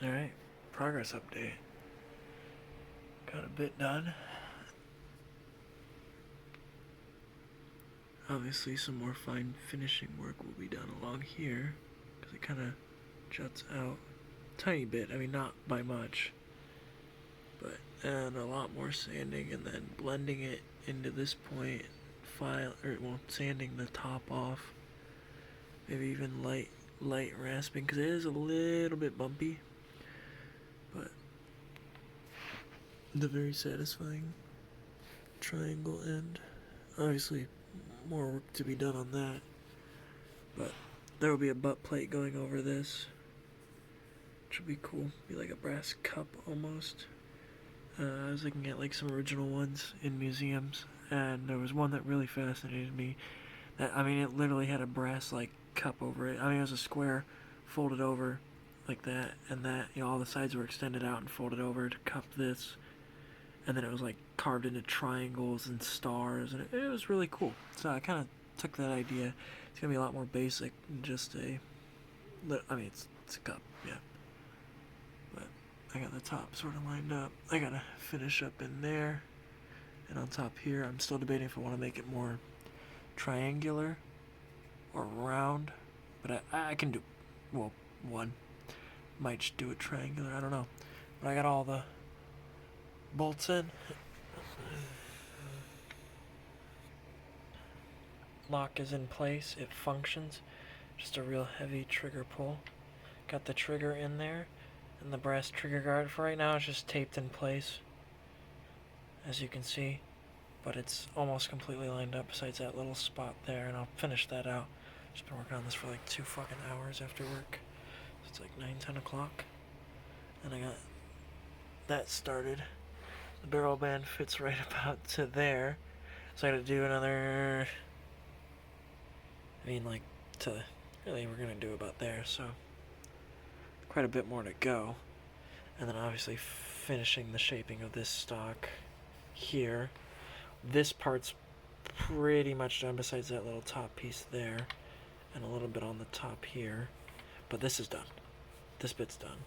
Alright, progress update. Got a bit done. Obviously some more fine finishing work will be done along here, because it kind of juts out a tiny bit. I mean, not by much, but and a lot more sanding and then blending it into this point, sanding the top off, maybe even light rasping, because it is a little bit bumpy, but the very satisfying triangle end. Obviously more work to be done on that, but there will be a butt plate going over this, which would be cool. Be like a brass cup almost. I was looking at like some original ones in museums, and there was one that really fascinated me. That, I mean, it literally had a brass like cup over it. I mean, it was a square folded over like that, and that, you know, all the sides were extended out and folded over to cup this, and then it was like carved into triangles and stars, and it was really cool. So I kind of took that idea. It's gonna be a lot more basic than just a. I mean, it's a cup, yeah. But I got the top sort of lined up. I gotta finish up in there, and on top here, I'm still debating if I want to make it more triangular or round. But I can do, well, one. Might just do it triangular. I don't know. But I got all the bolts in. Lock is in place. It functions. Just a real heavy trigger pull. Got the trigger in there, and the brass trigger guard for right now is just taped in place, as you can see, but it's almost completely lined up besides that little spot there, and I'll finish that out. Just been working on this for like 2 fucking hours after work. So it's like 9-10 o'clock, and I got that started. The barrel band fits right about to there, so I gotta do another, I mean, like, to, really we're gonna do about there, so quite a bit more to go. And then obviously finishing the shaping of this stock here. This part's pretty much done besides that little top piece there, and a little bit on the top here, but this is done. This bit's done.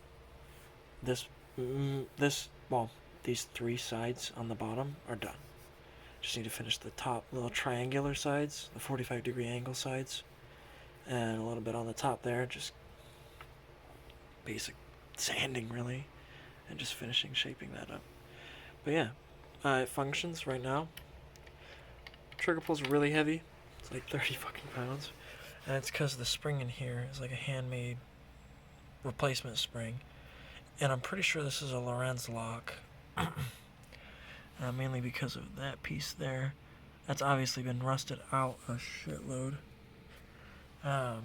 Well, these 3 sides on the bottom are done. Just need to finish the top little triangular sides, the 45-degree angle sides, and a little bit on the top there, just basic sanding really, and just finishing shaping that up. But yeah, it functions right now. Trigger pull's really heavy. It's like 30 fucking pounds. And it's because the spring in here is like a handmade replacement spring. And I'm pretty sure this is a Lorenz lock. Mainly because of that piece there. That's obviously been rusted out a shitload. And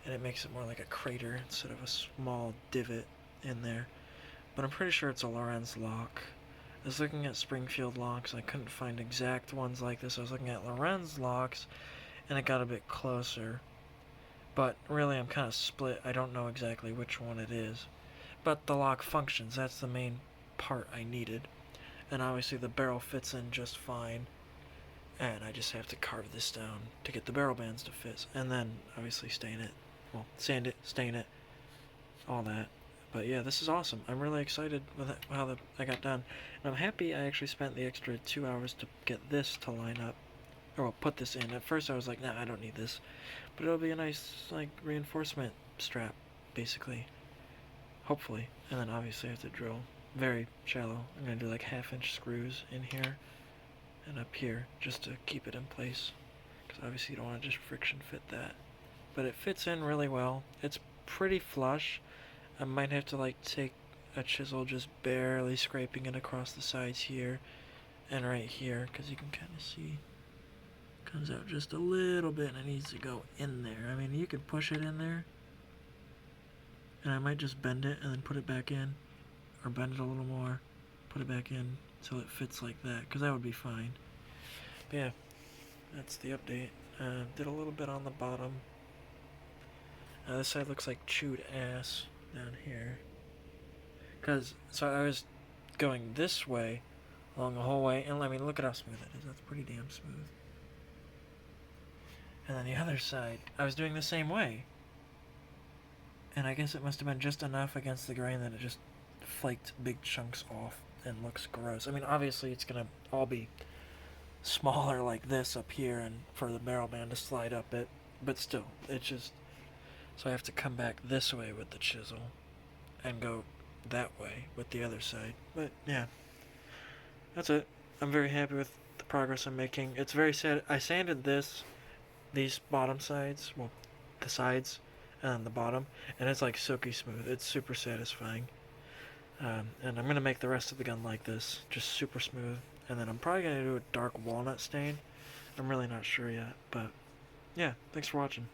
it makes it more like a crater instead of a small divot in there. But I'm pretty sure it's a Lorenz lock. I was looking at Springfield locks. I couldn't find exact ones like this. I was looking at Lorenz locks, and it got a bit closer. But really, I'm kind of split. I don't know exactly which one it is. But the lock functions. That's the main part I needed. And obviously the barrel fits in just fine. And I just have to carve this down to get the barrel bands to fit. And then obviously stain it. Well, sand it, stain it, all that. But yeah, this is awesome. I'm really excited with how I got done. And I'm happy I actually spent the extra 2 hours to get this to line up. Or well, put this in. At first I was like, nah, I don't need this. But it'll be a nice, like, reinforcement strap, basically. Hopefully. And then obviously I have to drill very shallow. I'm going to do like 1/2-inch screws in here and up here just to keep it in place. Because obviously you don't want to just friction fit that. But it fits in really well. It's pretty flush. I might have to like take a chisel just barely scraping it across the sides here and right here, because you can kind of see it comes out just a little bit and it needs to go in there. I mean, you could push it in there, and I might just bend it and then put it back in, or bend it a little more, put it back in until it fits like that, because that would be fine. But yeah, that's the update. Did a little bit on the bottom. This side looks like chewed ass down here. So I was going this way along the whole way, and I mean, look at how smooth it is. That's pretty damn smooth. And then the other side, I was doing the same way. And I guess it must have been just enough against the grain that it just flaked big chunks off and looks gross. I mean, obviously it's gonna all be smaller like this up here and for the barrel band to slide up it, but still, it's just, so I have to come back this way with the chisel and go that way with the other side. But yeah, that's it. I'm very happy with the progress I'm making. It's very sad. I sanded these bottom sides, well, the sides and the bottom, and it's like silky smooth. It's super satisfying. And I'm gonna make the rest of the gun like this, just super smooth. And then I'm probably gonna do a dark walnut stain. I'm really not sure yet, but yeah, thanks for watching.